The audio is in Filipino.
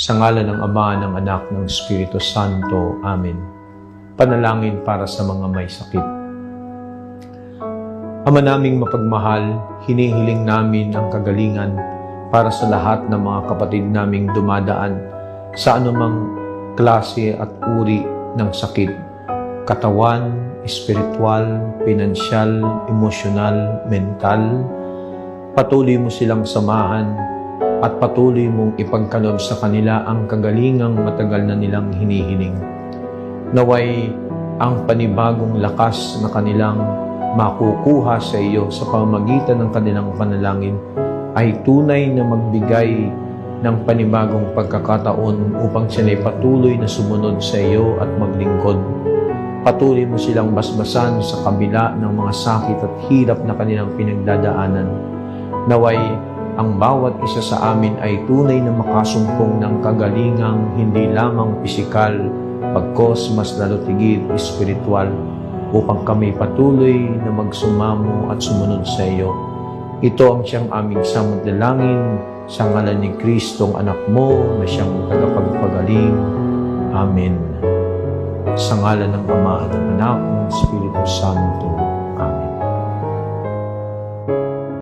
Sa ngalan ng Ama, ng Anak, ng Espiritu Santo. Amen. Panalangin para sa mga may sakit. Ama naming mapagmahal, hinihiling namin ang kagalingan para sa lahat ng mga kapatid naming dumadaan sa anumang klase at uri ng sakit. Katawan, espiritual, pinansyal, emosyonal, mental. Patuloy mo silang samahan at patuloy mong ipagkaloob sa kanila ang kagalingang matagal na nilang hinihiling. Naway ang panibagong lakas na kanilang makukuha sa iyo sa pamamagitan ng kanilang panalangin ay tunay na magbigay ng panibagong pagkakataon upang sila'y patuloy na sumunod sa iyo at maglingkod. Patuloy mo silang basbasan sa kabila ng mga sakit at hirap na kanilang pinagdadaanan. Naway ang bawat isa sa amin ay tunay na makasumpong ng kagalingang hindi lamang pisikal, pagkos mas lalo tigil espiritual, upang kami patuloy na magsumamo at sumunod sa iyo. Ito ang siyang aming samantalangin sa ngalan ni Kristong anak mo na siyang tagapagpagaling. Amen. Sa ngalan ng Ama at ng Anak ng Espiritu Santo.